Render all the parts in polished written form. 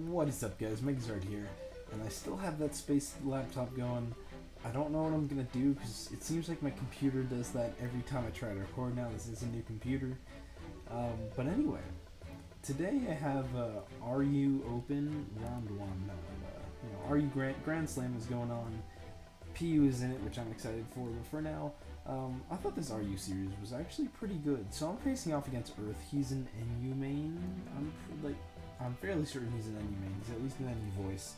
What is up, guys? Megazard here, and I still have that space laptop going. I don't know what I'm gonna do because it seems like my computer does that every time I try to record now. This is a new computer. But anyway, today I have RU Open Round 1. RU Grand Slam is going on. PU is in it, which I'm excited for, but for now, I thought this RU series was actually pretty good. So I'm facing off against Earth. He's an NU main. I'm fairly certain he's an NU main. He's at least an NU voice.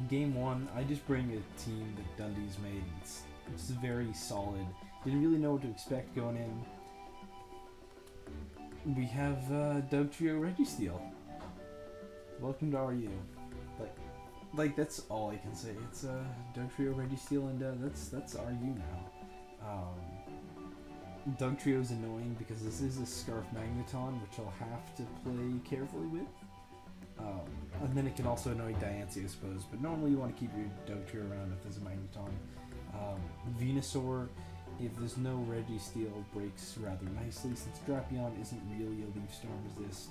Game 1, I just bring a team that Dundee's made. It's very solid. Didn't really know what to expect going in. We have Dugtrio Registeel. Welcome to RU. Like that's all I can say. It's Dugtrio Registeel, and that's RU now. Dugtrio's annoying because this is a Scarf Magneton, which I'll have to play carefully with. And then it can also annoy Diancie, I suppose, but normally you want to keep your Dugtrio around if there's a Magneton. Venusaur, if there's no Registeel, breaks rather nicely since Drapion isn't really a Leaf Storm resist.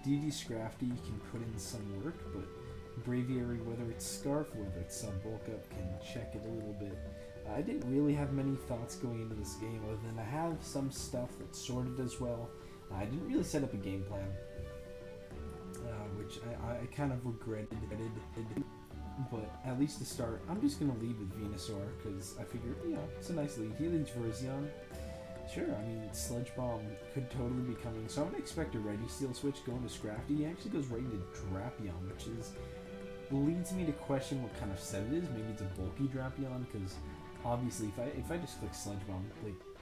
DD Scrafty can put in some work, but Braviary, whether it's Scarf or whether it's some bulk up, can check it a little bit. I didn't really have many thoughts going into this game other than I have some stuff that sorted as well. I didn't really set up a game plan, which I kind of regretted. But at least to start, I'm just going to lead with Venusaur because I figured, it's a nice lead. He leads Virizion. Sure, I mean, Sludge Bomb could totally be coming, so I'm going to expect a Registeel switch going to Scrafty. He actually goes right into Drapion, which leads me to question what kind of set it is. Maybe it's a bulky Drapion, because obviously if I just click Sludge Bomb,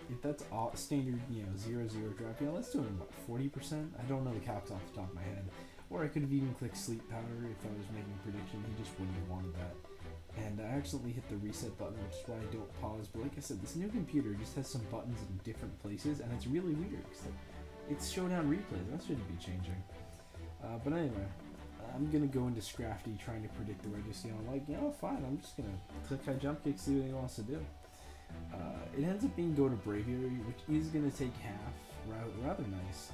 if that's standard, 0-0 Drapion, let's do it about 40%. I don't know the caps off the top of my head. Or I could have even clicked Sleep Powder if I was making a prediction. He just wouldn't have wanted that. And I accidentally hit the reset button, which is why I don't pause. But like I said, this new computer just has some buttons in different places, and it's really weird because it's Showdown replays. That shouldn't be changing. But anyway, I'm gonna go into Scrafty trying to predict the Registeel. I'm like, fine. I'm just gonna click high jump kick, see what he wants to do. It ends up being go to Braviary, which is gonna take half. Rather nice.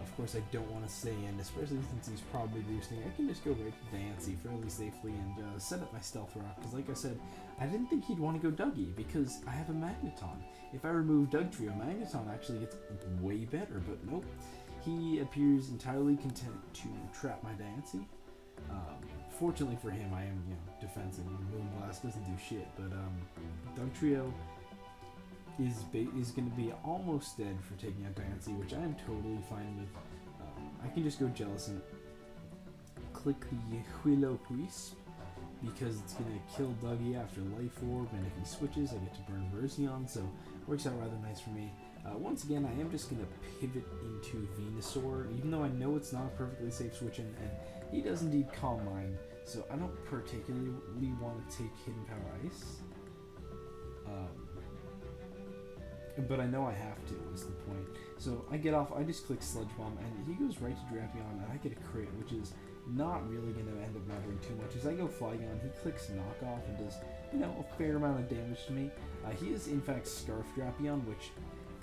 Of course, I don't want to stay in, especially since he's probably boosting. I can just go right to Diancie fairly safely and set up my Stealth Rock, because like I said, I didn't think he'd want to go Dougie, because I have a Magneton. If I remove Dugtrio, Magneton actually gets way better, but nope. He appears entirely content to trap my Diancie. Fortunately for him, I am, defensive. Moonblast doesn't do shit, but Dugtrio is going to be almost dead for taking out Diancie, which I am totally fine with. I can just go Jellicent, click the Whirlpoise, because it's going to kill Dougie after Life Orb, and if he switches, I get to burn Virizion, so it works out rather nice for me. Once again, I am just going to pivot into Venusaur, even though I know it's not a perfectly safe switch, and he does indeed Calm Mind, so I don't particularly want to take Hidden Power Ice. But I know I have to, is the point. So I get off, I just click Sludge Bomb, and he goes right to Drapion, and I get a crit, which is not really going to end up mattering too much. As I go Flygon, he clicks Knock Off and does, a fair amount of damage to me. He is, in fact, Scarf Drapion, which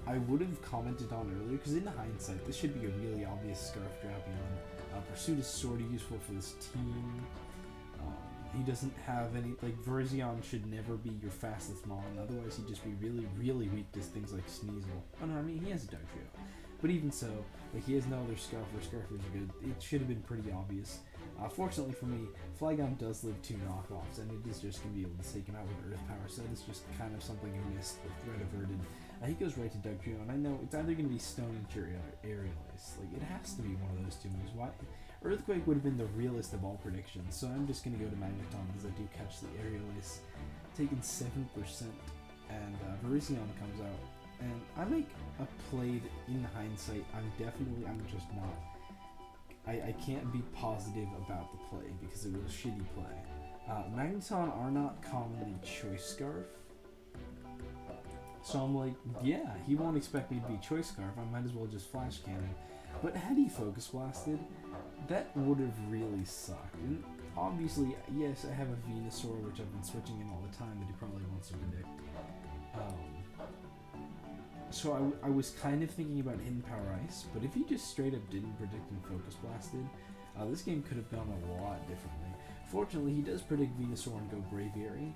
I would have commented on earlier, because in hindsight, this should be a really obvious Scarf Drapion. Pursuit is sort of useful for this team. He doesn't have any, Virizion should never be your fastest Mon, otherwise he'd just be really, really weak to things like Sneasel. Oh no, I mean, he has a Dugtrio. But even so, he has no other Scarf, or Scarfers are good. It should have been pretty obvious. Fortunately for me, Flygon does live 2 knockoffs, and it is just going to be able to take him out with Earth Power, so that's just kind of something I missed with Threat Averted. He goes right to Dugtrio, and I know it's either going to be Stone Interior or Aerial Ice. It has to be one of those two moves. Why? Earthquake would have been the realest of all predictions, so I'm just going to go to Magneton because I do catch the Aerial Ice. Taking 7%, and Virizion comes out. And I make a play that, in hindsight, I'm just not. I can't be positive about the play because it was a shitty play. Magneton are not commonly Choice Scarf. So I'm like, yeah, he won't expect me to be Choice Scarf, I might as well just Flash Cannon. But had he Focus Blasted, that would have really sucked. And obviously, yes, I have a Venusaur, which I've been switching in all the time, that he probably wants to predict. So I was kind of thinking about Hidden Power Ice, but if he just straight up didn't predict and Focus Blasted, this game could have gone a lot differently. Fortunately, he does predict Venusaur and go Braviary.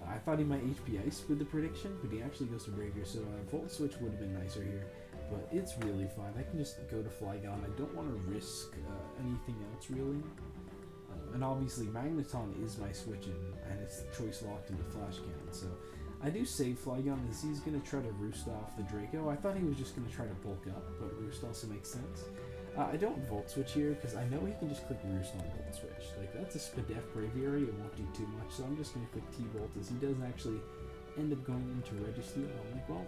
I thought he might HP Ice with the prediction, but he actually goes to Braviary, so Volt Switch would have been nicer here. But it's really fine. I can just go to Flygon. I don't want to risk anything else, really. And obviously, Magneton is my switch in, and it's choice locked into Flash Cannon, so I do save Flygon as he's going to try to roost off the Draco. I thought he was just going to try to bulk up, but roost also makes sense. I don't Volt Switch here because I know he can just click Roost on Volt Switch. Like, that's a Spadef Braviary, it won't do too much, so I'm just going to click T-Volt as he does actually end up going into Registeel. I'm like, well,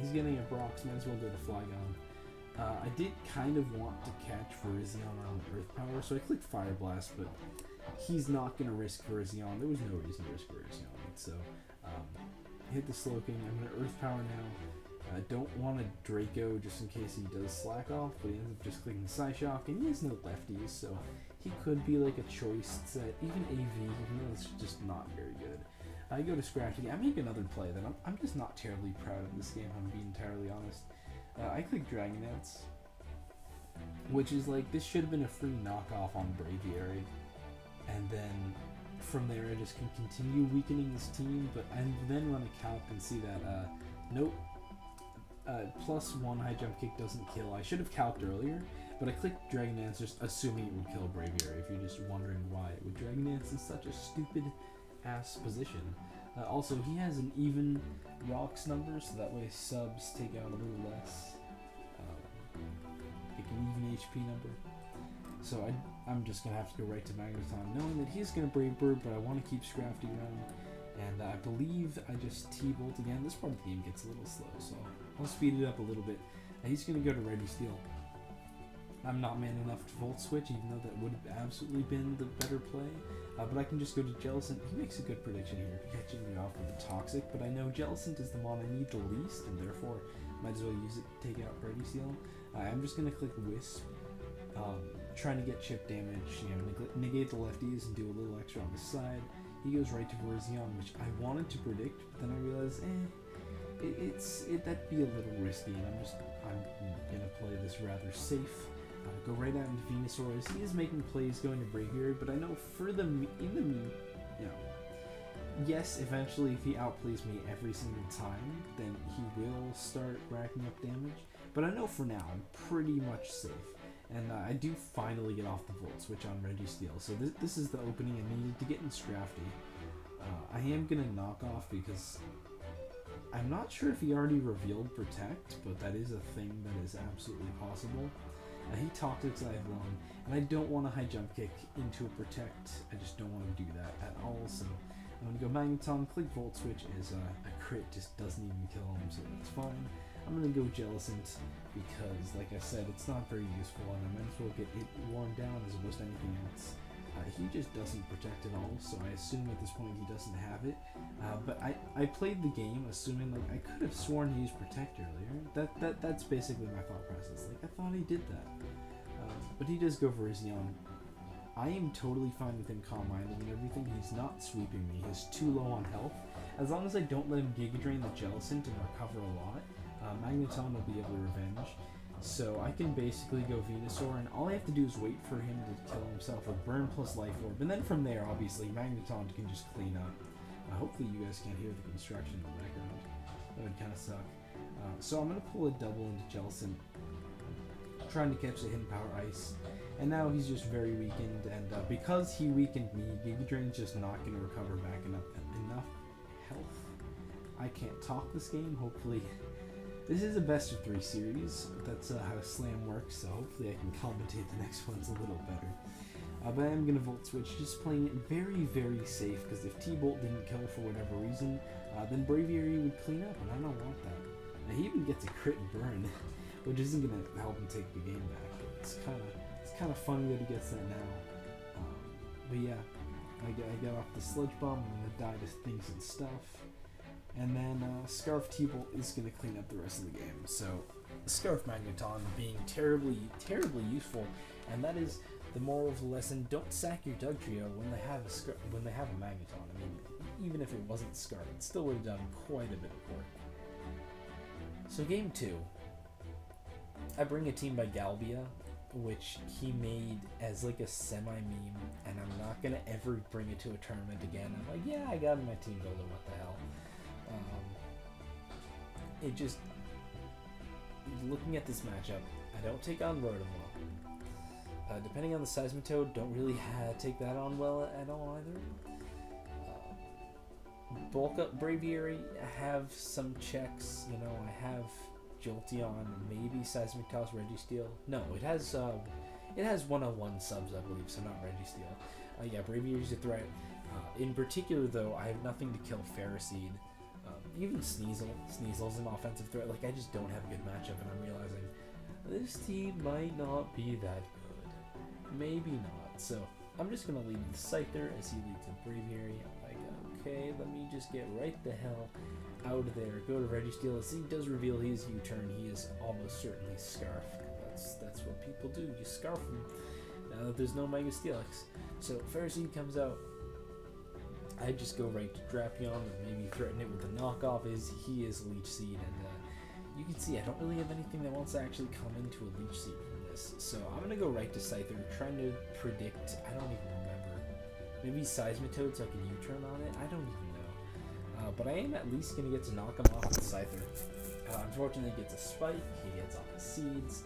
he's getting a Brox, might as well go to Flygon. I did kind of want to catch Virizion on Earth Power, so I clicked Fire Blast, but he's not going to risk Virizion. There was no reason to risk Virizion, so hit the Slowking. I'm going to Earth Power now. I don't want a Draco just in case he does slack off, but he ends up just clicking Psyshock, and he has no lefties, so he could be like a choice set, even AV, even though it's just not very good. I go to Scrafty. I make another play that I'm just not terribly proud of this game, if I'm being entirely honest. I click Dragon Dance, which is like, this should have been a free knockoff on Braviary, and then from there I just can continue weakening this team, but and then run a calc and see that, nope, +1 high jump kick doesn't kill. I should have calced earlier, but I clicked Dragon Dance just assuming it would kill Braviary, if you're just wondering why it would. Dragon Dance in such a stupid ass position. Also, he has an even rocks number, so that way subs take out a little less. Like an even HP number. So I'm just going to have to go right to Magneton, knowing that he's going to Brave Bird, but I want to keep Scrafty around. And I believe I just T-Bolt again. This part of the game gets a little slow, so I'll speed it up a little bit. He's going to go to Registeel. I'm not man enough to Volt Switch, even though that would have absolutely been the better play. But I can just go to Jellicent. He makes a good prediction here, catching me off with a Toxic, but I know Jellicent is the mon I need the least, and therefore might as well use it to take out Registeel. I'm just going to click Wisp, trying to get chip damage, negate the lefties and do a little extra on the side. He goes right to Virizion, which I wanted to predict, but then I realized, that'd be a little risky, and I'm gonna play this rather safe. Go right out into Venusaur as he is making plays going to Braviary, but I know yes, eventually if he outplays me every single time, then he will start racking up damage. But I know for now I'm pretty much safe. And I do finally get off the Volt Switch on Registeel, so this is the opening I needed to get in Scrafty. I am going to knock off because I'm not sure if he already revealed Protect, but that is a thing that is absolutely possible. He Toxics I have long, and I don't want to high jump kick into a Protect. I just don't want to do that at all, so I'm going to go Magneton, click Volt Switch as a crit just doesn't even kill him, so that's fine. I'm going to go Jellicent because, like I said, it's not very useful, and I might as well get it worn down as opposed to anything else. He just doesn't protect at all, so I assume at this point he doesn't have it. But I played the game assuming, like, I could have sworn he used Protect earlier. That's basically my thought process. Like, I thought he did that. But he does go for Virizion. I am totally fine with him calm-minded and everything. He's not sweeping me. He's too low on health. As long as I don't let him Giga Drain the Jellicent and recover a lot, Magneton will be able to revenge. So I can basically go Venusaur, and all I have to do is wait for him to kill himself with Burn plus Life Orb. And then from there, obviously, Magneton can just clean up. Hopefully you guys can't hear the construction in the background. That would kind of suck. So I'm going to pull a double into Jellicent, trying to catch the Hidden Power Ice. And now he's just very weakened, and because he weakened me, Giga Drain's just not going to recover back enough health. I can't talk this game, hopefully. This is a best of 3 series. That's how Slam works, so hopefully I can commentate the next ones a little better. But I am going to Volt Switch, just playing it very, very safe, because if T-Bolt didn't kill for whatever reason, then Braviary would clean up, and I don't want that. Now, he even gets a crit and burn, which isn't going to help him take the game back, but it's kind of funny that he gets that now. But yeah, I get off the Sludge Bomb, I'm going to die to things and stuff. And then Scarf T-Bolt is going to clean up the rest of the game. So Scarf Magneton being terribly, terribly useful, and that is the moral of the lesson: don't sack your Dugtrio when they have a Magneton. I mean, even if it wasn't Scarf, it still would have done quite a bit of work. So game 2, I bring a team by Galbia, which he made as like a semi-meme, and I'm not gonna ever bring it to a tournament again. I'm like, yeah, I got in my team builder, what the hell. It just, looking at this matchup, I don't take on Rotom well. Depending on the Seismitoad, don't really take that on well at all either. Bulk up Braviary, I have some checks, you know, I have Jolteon, maybe Seismic Toss, Registeel. No, it has 101 subs, I believe, so not Registeel. Yeah, Braviary's a threat. In particular, though, I have nothing to kill Ferroseed. Even Sneasel. Sneasel's an offensive threat. Like, I just don't have a good matchup, and I'm realizing this team might not be that good. Maybe not. So, I'm just going to lead with Scyther as he leads with Braviary. I'm like, okay, let me just get right the hell out of there. Go to Registeel. As he does reveal his U-turn, he is almost certainly Scarfed. That's what people do. You Scarf him. Now that there's no Mega Steelix. So, Ferroseed comes out. I just go right to Drapion and maybe threaten it with the knockoff. He is Leech Seed, and you can see I don't really have anything that wants to actually come into a Leech Seed from this. So I'm gonna go right to Scyther, trying to predict. I don't even remember. Maybe Seismitoad so I can U-turn on it. I don't even know. But I am at least gonna get to knock him off with Scyther. Unfortunately, he gets a Spike. He gets off his Seeds.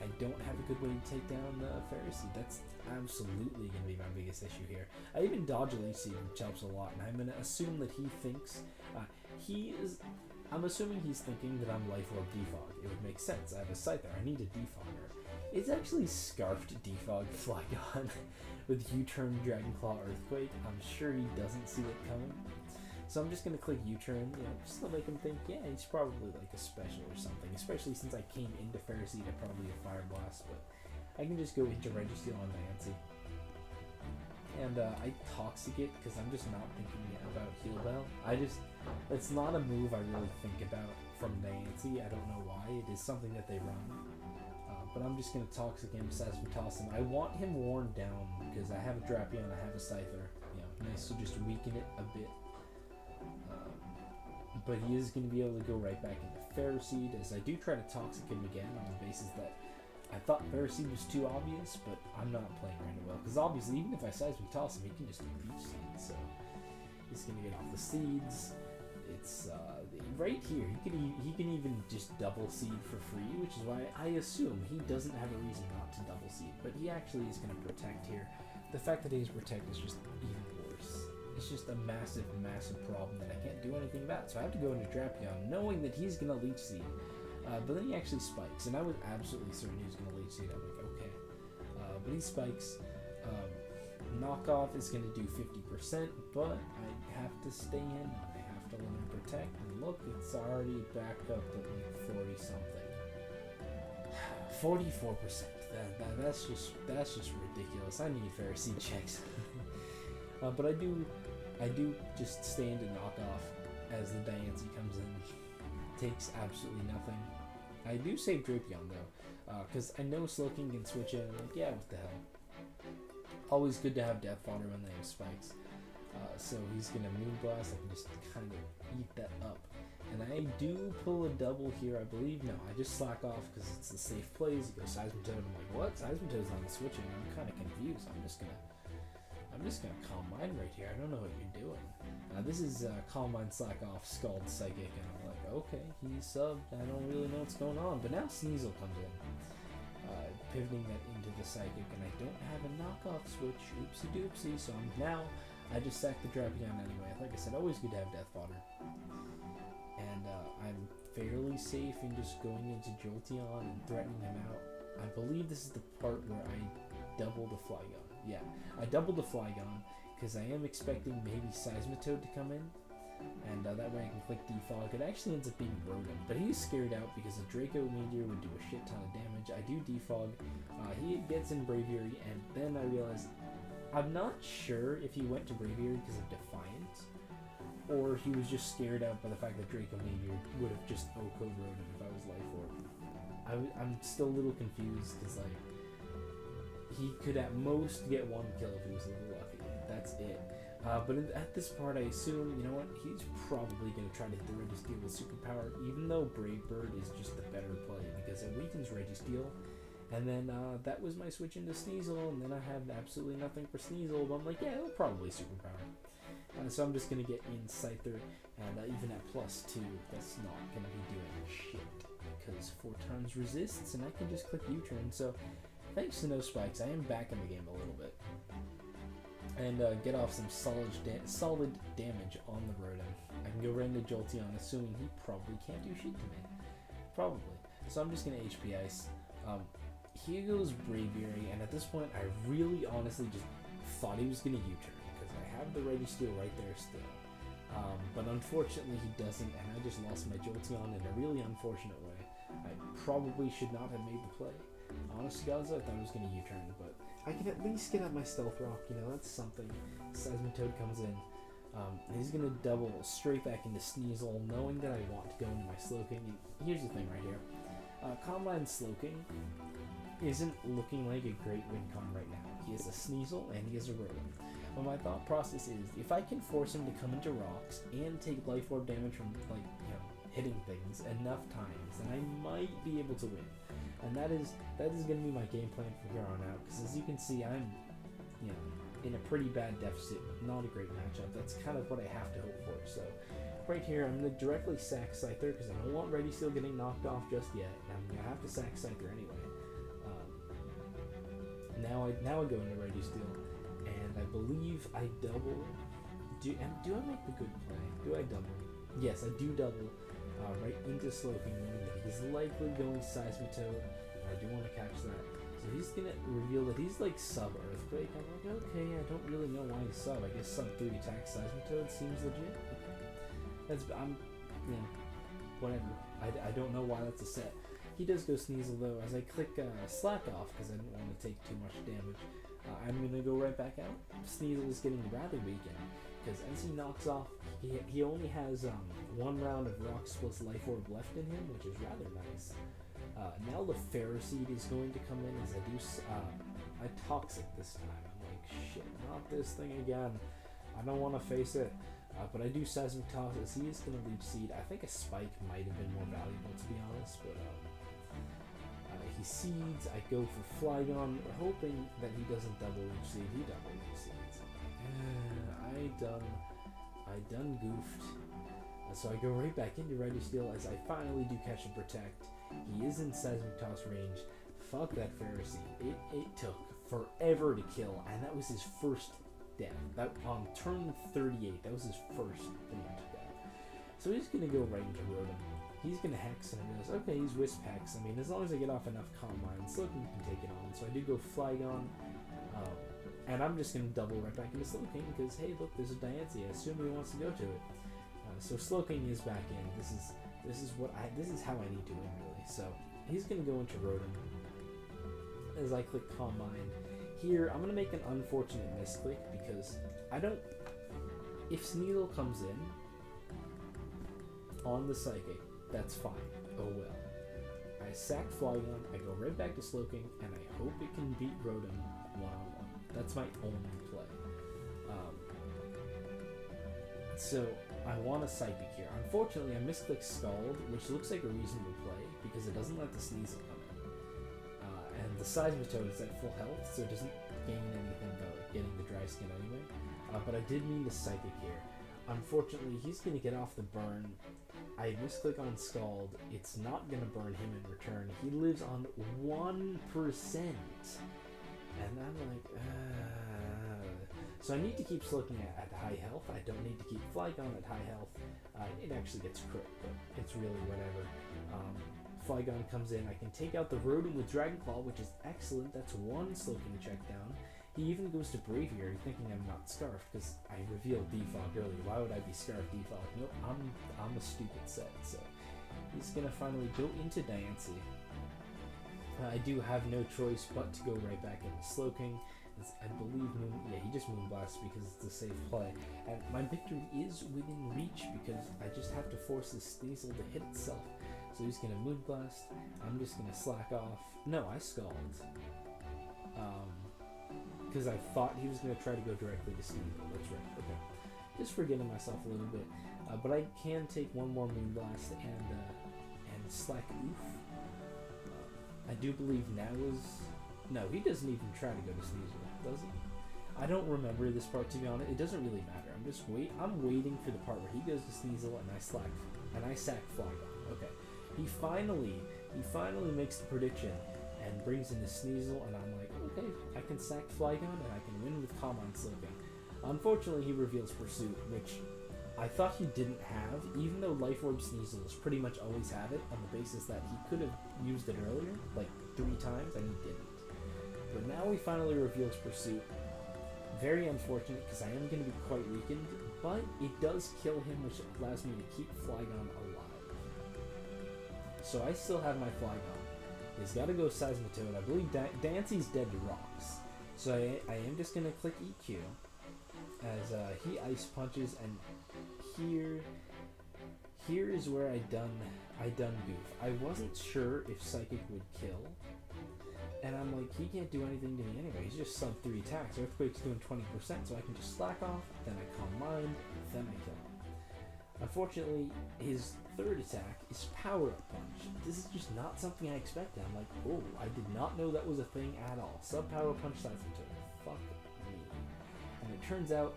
I don't have a good way to take down Ferroseed. That's absolutely going to be my biggest issue here. I even dodge a Leech Seed, which helps a lot, and I'm going to assume that he thinks I'm assuming he's thinking that I'm Life Orb Defog. It would make sense. I have a Scyther. I need a Defogger. It's actually Scarfed Defog Flygon with U-turn Dragon Claw Earthquake. I'm sure he doesn't see it coming. So I'm just going to click U-turn, you know, just to make him think, yeah, he's probably like a special or something. Especially since I came into Ferroseed at probably a Fire Blast, but I can just go into Registeel on Nancy. And I Toxic it because I'm just not thinking about Heal Bell. It's not a move I really think about from Nancy. I don't know why. It is something that they run. But I'm just going to Toxic him, Toss him. I want him worn down because I have a Drapion, I have a Scyther. You know, nice to just weaken it a bit. But he is going to be able to go right back into Ferroseed, as I do try to Toxic him again on the basis that I thought Ferroseed was too obvious, but I'm not playing Random well, because obviously even if I Seismic Toss him, he can just do Leech Seed, so he's going to get off the Seeds. It's right here, he can even just double Seed for free, which is why I assume he doesn't have a reason not to double Seed, but he actually is going to Protect here. The fact that he's Protect is just even worse. It's just a massive, massive problem that I can't do anything about. So I have to go into Drapion, knowing that he's going to Leech Seed. But then he actually spikes, and I was absolutely certain he was going to Leech Seed. I'm like, okay. But he spikes. Knockoff is going to do 50%, but I have to stay in. I have to learn Protect. And look, it's already back up at like 40-something. 44%. That's just ridiculous. I need Ferroseed checks. But I do just stay into knockoff as the Diancie comes in. Takes absolutely nothing. I do save Drapion though, because I know Slowking can switch in. I'm like, yeah, what the hell. Always good to have Death Fodder when they have spikes. So he's gonna Moonblast. I can just kind of eat that up. And I do pull a double here, I believe. No, I just slack off because it's the safe plays. You go Seismitoad. I'm like, what? Seismitoad's not switching. I'm kind of confused. I'm just gonna Calm Mind right here. I don't know what you're doing. This is Calm Mind, Slack Off, Scald, Psychic, and I'm like, okay, he's subbed. I don't really know what's going on. But now Sneasel comes in, pivoting that into the Psychic, and I don't have a knockoff switch. Oopsie doopsie. So I just sack the Drapion anyway. Like I said, always good to have Death Fodder. And I'm fairly safe in just going into Jolteon and threatening him out. I believe this is the part where I double the Flygon. Yeah, I doubled the Flygon because I am expecting maybe Seismitoad to come in, and that way I can click Defog. It actually ends up being Rotom, but he's scared out because a Draco Meteor would do a shit ton of damage. I do Defog, he gets in Braviary, and then I realize I'm not sure if he went to Braviary because of Defiant, or he was just scared out by the fact that Draco Meteor would have just OHKO'd Rotom if I was Life Orb. I'm still a little confused because like, he could at most get one kill if he was a little lucky. That's it. At this part, I assume, you know what, he's probably going to try to hit the Registeel with Superpower, even though Brave Bird is just the better play, because it weakens Registeel. And then that was my switch into Sneasel, and then I have absolutely nothing for Sneasel, but I'm like, yeah, it'll probably Superpower. So I'm just going to get in Scyther, and even at +2, that's not going to be doing shit, because 4 times resists, and I can just click U-turn. So thanks to no spikes, I am back in the game a little bit. And get off some solid damage on the Rotom. I can go right into Jolteon, assuming he probably can't do shit to me. Probably. So I'm just going to HP Ice. Here goes Braviary, and at this point, I really honestly just thought he was going to U-turn, because I have the Registeel right there still. But unfortunately, he doesn't, and I just lost my Jolteon in a really unfortunate way. I probably should not have made the play. Honest to God, I thought I was going to U-turn, but I can at least get out my Stealth Rock, you know, that's something. Seismitoad comes in. He's going to double straight back into Sneasel, knowing that I want to go into my Slowking. And here's the thing right here. Combine Slowking isn't looking like a great win con right now. He has a Sneasel and he has a Rotom. But my thought process is, if I can force him to come into rocks and take Life Orb damage from, like, you know, hitting things enough times, then I might be able to win. And that is going to be my game plan from here on out, because as you can see, I'm, you know, in a pretty bad deficit, not a great matchup. That's kind of what I have to hope for. So right here, I'm going to directly sack Scyther, because I don't want Registeel getting knocked off just yet, and I'm going to have to sack Scyther anyway. Now I go into Registeel, and I believe I double. Do I make the good play? Do I double? Yes, I do double. Right into Slowking, meaning that he's likely going Seismitoad. I do want to catch that. So he's going to reveal that he's like sub-Earthquake. I'm like, okay, I don't really know why he's sub. I guess sub-3 attack Seismitoad seems legit. Whatever. I don't know why that's a set. He does go Sneasel though, as I click Slack Off, because I didn't want to take too much damage. I'm going to go right back out. Sneasel is getting rather weakened, because as he knocks off, he only has 1 round of Rocks plus Life Orb left in him, which is rather nice. Now the Ferroseed is going to come in as I Toxic this time. I'm like, shit, not this thing again. I don't want to face it. But I do Seismic Toss as he is going to Leech Seed. I think a Spike might have been more valuable, to be honest, but he seeds. I go for Flygon, hoping that he doesn't double Leech Seed. He double Leech Seeds. I done goofed. So I go right back into Registeel as I finally do catch and protect. He is in Seismic Toss range. Fuck that Ferroseed. It took forever to kill, and that was his first death. That on turn 38, that was his first death. So he's gonna go right into Rotom. He's gonna Hex, and I realize, okay, he's Wisp Hex. I mean, as long as I get off enough Combine, Slowking can take it on. So I do go Flygon, and I'm just gonna double right back into Slowking because hey, look, there's a Diancie. I assume he wants to go to it. So Slowking is back in. This is how I need to win, really. So he's gonna go into Rotom as I click Combine. Here, I'm gonna make an unfortunate misclick because if Sneasel comes in on the Psychic, that's fine. Oh well. I sack Flygon, I go right back to Slowking, and I hope it can beat Rotom one-on-one. That's my only play. So I want a Psychic here. Unfortunately, I misclick Scald, which looks like a reasonable play because it doesn't let the Sneasel come in. And the Seismitoad is at full health, so it doesn't gain anything about getting the dry skin anyway. But I did mean the Psychic here. Unfortunately, he's going to get off the burn. I misclick on Scald. It's not going to burn him in return. He lives on 1%. And I'm like, So I need to keep Slowking at high health. I don't need to keep Flygon at high health. It actually gets crit, but it's really whatever. Flygon comes in. I can take out the Rotom with Dragon Claw, which is excellent. That's one Slowking check down. He even goes to Braviary, thinking I'm not Scarfed, because I revealed Defog earlier. Why would I be Scarfed Defog? Nope, I'm a stupid set. So he's gonna finally go into Diancie. I do have no choice but to go right back into Slowking. I believe he just Moonblast because it's a safe play. And my victory is within reach because I just have to force this Sneasel to hit itself. So he's gonna Moonblast. I'm just gonna slack off. No, I Scald. because I thought he was going to try to go directly to Sneasel. That's right. Okay. Just forgetting myself a little bit. But I can take one more Moonblast and Slack Oof. I do believe now is... No, he doesn't even try to go to Sneasel, does he? I don't remember this part, to be honest. It doesn't really matter. I'm waiting for the part where he goes to Sneasel and I sack Flygon. Okay. He finally makes the prediction and brings in the Sneasel, and I'm like, okay, I can sack Flygon and I can win with Calm Mind Slipping. Unfortunately, he reveals Pursuit, which I thought he didn't have, even though Life Orb Sneasels pretty much always had it, on the basis that he could have used it earlier, like 3 times, and he didn't. But now he finally reveals Pursuit. Very unfortunate, because I am going to be quite weakened, but it does kill him, which allows me to keep Flygon alive. So I still have my Flygon. He's got to go Seismitoad. I believe Dancy's dead to rocks. So I am just going to click EQ as he Ice Punches, and here is where I done goof. I wasn't sure if Psychic would kill, and I'm like, he can't do anything to me anyway. He's just sub 3 attacks. Earthquake's doing 20%, so I can just slack off, then I Calm Mind, then I kill him. Unfortunately, his 3rd attack is Power Up Punch. This is just not something I expected. I'm like, oh, I did not know that was a thing at all. Sub Power Punch Seismitoad. Fuck me. And it turns out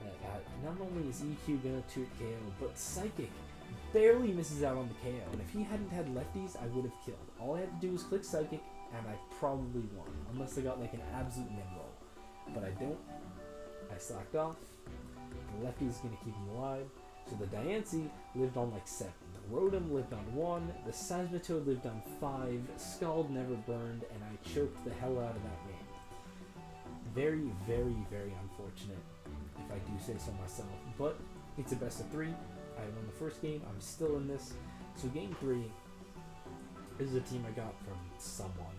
that not only is EQ gonna 2-hit KO, but Psychic barely misses out on the KO. And if he hadn't had lefties, I would have killed. All I had to do was click Psychic, and I probably won. Unless I got like an absolute min roll. But I don't. I slacked off. The lefty's gonna keep him alive. So the Diancie lived on like 7. The Rotom lived on 1. The Seismitoad lived on 5. Scald never burned, and I choked the hell out of that game. Very, very, very unfortunate, if I do say so myself. But it's a best of 3. I won the first game. I'm still in this. So game 3 is a team I got from someone.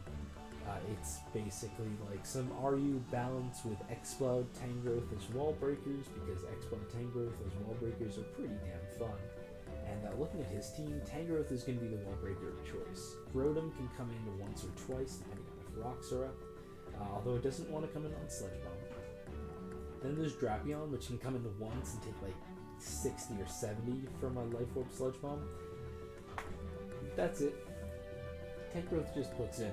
It's basically like some RU balance with Exploud, Tangrowth as wall breakers, because Exploud, Tangrowth as wall breakers are pretty damn fun. And looking at his team, Tangrowth is going to be the wall breaker of choice. Rotom can come in once or twice, depending on if rocks are up, although it doesn't want to come in on Sludge Bomb. Then there's Drapion, which can come in once and take like 60 or 70 from my Life Orb Sludge Bomb. That's it. Tangrowth just puts in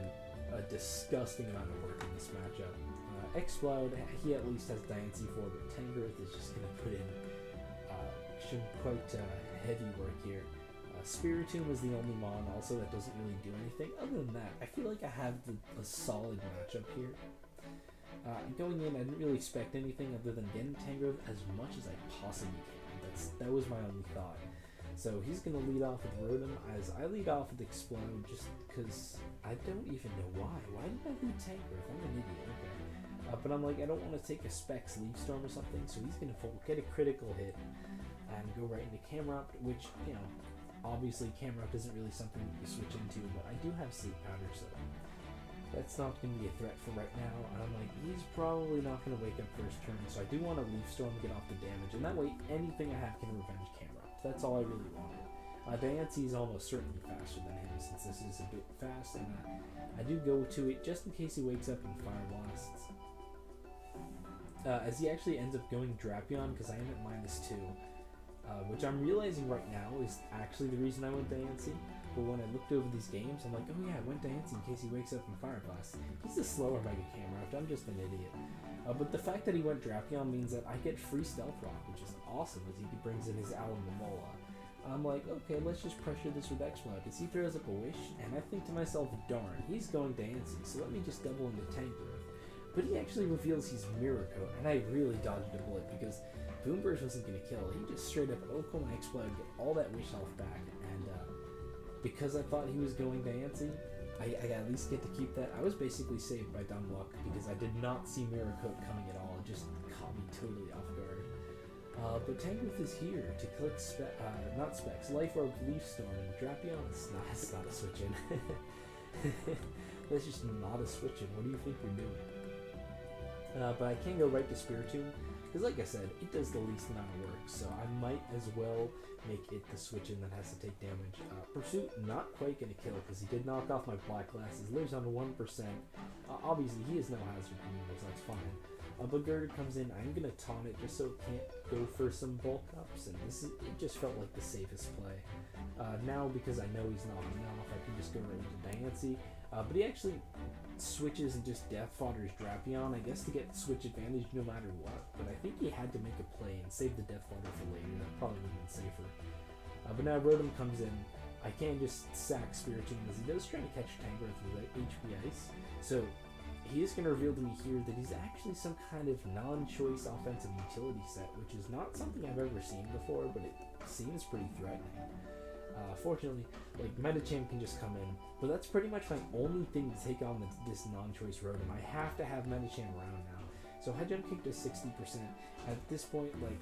a disgusting amount of work in this matchup. Exploud, he at least has Diancie for, but Tangrowth is just going to put in quite heavy work here. Spiritomb is the only Mon also that doesn't really do anything. Other than that, I feel like I have a solid matchup here. Going in, I didn't really expect anything other than getting Tangrowth as much as I possibly can. That was my only thought. So he's going to lead off with Rotom, as I lead off with Explode, just because I don't even know why. Why did I lead Tangrowth? I'm an idiot, okay. But I'm like, I don't want to take a Specs Leaf Storm or something, so he's going to get a critical hit and go right into Camerupt, which, you know, obviously Camerupt isn't really something that you switch into, but I do have Sleep Powder, so that's not going to be a threat for right now. And I'm like, he's probably not going to wake up first turn, so I do want a Leaf Storm to get off the damage, and that way anything I have can revenge Camerupt. That's all I really wanted. Diancie is almost certainly faster than him, since this is a bit fast, and I do go to it just in case he wakes up and Fire Blasts. As he actually ends up going Drapion, because I am at -2, which I'm realizing right now is actually the reason I went Diancie. But when I looked over these games, I'm like, oh yeah, I went Diancie in case he wakes up and Fire Blast. He's a slower Mega Camerupt, I'm just an idiot. But the fact that he went Drapion means that I get free Stealth Rock, which is awesome, as he brings in his Alomomola. I'm like, okay, let's just pressure this with Exploud, because he throws up a Wish, and I think to myself, darn, he's going Diancie, so let me just double into Tangrowth. But he actually reveals he's Mirror Coat, and I really dodged a bullet, because Boomburst wasn't going to kill. He just straight up Oko my Explode, get all that Wish health back, and because I thought he was going Diancie, I at least get to keep that. I was basically saved by dumb luck, because I did not see Mirror Coat coming at all. It just caught me totally off guard. But Tangrowth is here to click not Specs, Life Orb, Leaf Storm, and Drapion. It's not a switch in. That's just not a switch in. What do you think you're doing? But I can go right to Spiritomb, Because like I said, it does the least amount of work, so I might as well make it the switch-in that has to take damage. Pursuit, not quite going to kill, because he did knock off my black glasses, lives on 1%. Obviously, he is no hazard removal, so that's fine. But Girder comes in, I'm going to taunt it just so it can't go for some bulk ups, and it just felt like the safest play. Now, because I know he's knocking off, I can just go right into Diancie. But he actually switches and just death fodders Drapion, I guess to get switch advantage no matter what. But I think he had to make a play and save the death fodder for later. That probably would have been safer. But now Rotom comes in. I can't just sack Spiritomb as he does try to catch Tangrowth with HP Ice. So he is going to reveal to me here that he's actually some kind of non-choice offensive utility set, which is not something I've ever seen before, but it seems pretty threatening. Fortunately, like, Medicham can just come in, but that's pretty much my only thing to take on this non-choice Rotom. I have to have Medicham around now. So High Jump Kick does 60%. At this point, like,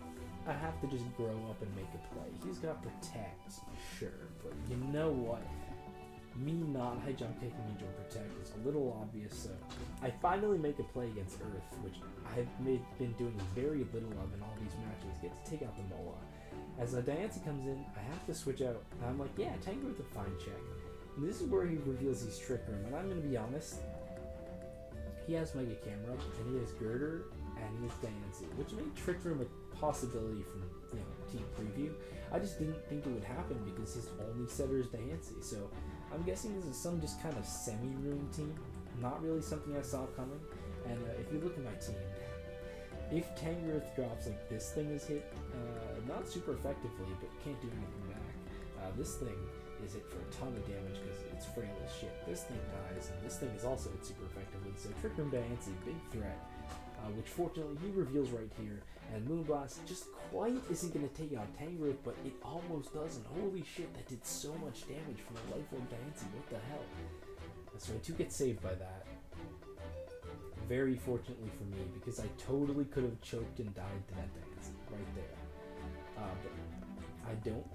I have to just grow up and make a play. He's got Protect, sure, but you know what? Me not High Jump Kicking into a Protect is a little obvious, so I finally make a play against Earth, which I've been doing very little of in all these matches. Get to take out the Mola. As Diancie comes in, I have to switch out, and I'm like, yeah, Tangrowth a fine check. And this is where he reveals he's Trick Room, and I'm going to be honest, he has Mega Camera, and he has Girder, and he has Diancie, which made Trick Room a possibility from, team preview. I just didn't think it would happen because his only setter is Diancie, so I'm guessing this is some just kind of semi-room team, not really something I saw coming. And if you look at my team, if Tangrowth drops, like, this thing is hit, not super effectively, but can't do anything back. This thing is hit for a ton of damage because it's frail as shit. This thing dies, and this thing is also hit super effectively. So Trick Room Diancie, big threat, which fortunately he reveals right here. And Moonblast just quite isn't going to take out Tangrowth, but it almost does, and holy shit, that did so much damage from a lifelong Diancie. What the hell? So I do get saved by that. Very fortunately for me, because I totally could have choked and died to that Diancie right there. But I don't.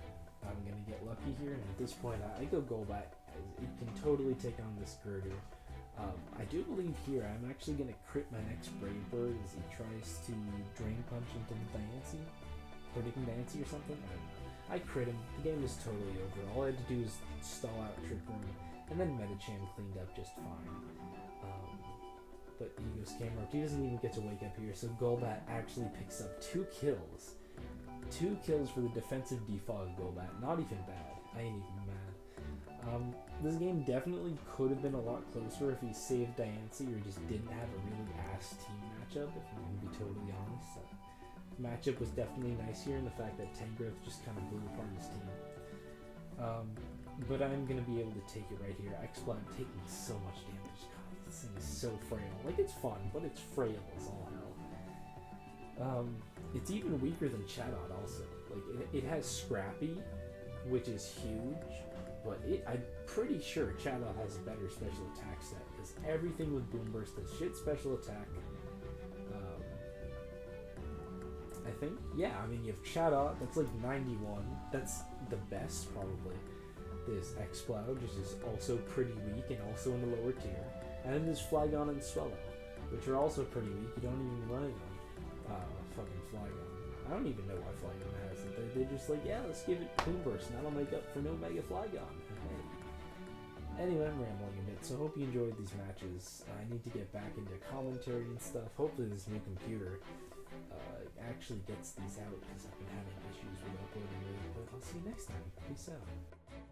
I'm going to get lucky here, and at this point I go Golbat. It can totally take on this Girder. I do believe here I'm actually going to crit my next Brave Bird as he tries to Drain Punch into Diancie. Predicting Diancie or something? I don't know. I crit him. The game is totally over. All I had to do is stall out Trick Room, and then Medicham cleaned up just fine. But he goes Camera. He doesn't even get to wake up here, so Golbat actually picks up 2 kills. 2 kills for the defensive defog Golbat. Not even bad. I ain't even mad. This game definitely could have been a lot closer if he saved Diancie or just didn't have a really ass team matchup, if I'm going to be totally honest. Matchup was definitely nice here in the fact that Tangrowth just kind of blew apart his team. But I'm going to be able to take it right here. Exploit taking so much damage. God, this thing is so frail. Like, it's fun, but it's frail as all hell. It's even weaker than Chatot also. Like, it has Scrappy, which is huge, but I'm pretty sure Chatot has a better special attack set, because everything with Boom Burst has shit special attack. I think, yeah, I mean, you have Chatot, that's like 91, that's the best probably. There's Exploud, which is also pretty weak and also in the lower tier, and then there's Flygon and Swellow, which are also pretty weak. You don't even run it on fucking Flygon. I don't even know why Flygon has it. They're just like, yeah, let's give it Boom Burst, and that'll make up for no Mega Flygon. Anyway, I'm rambling a bit, so I hope you enjoyed these matches. I need to get back into commentary and stuff. Hopefully this new computer actually gets these out, because I've been having issues with uploading really. But I'll see you next time. Peace out.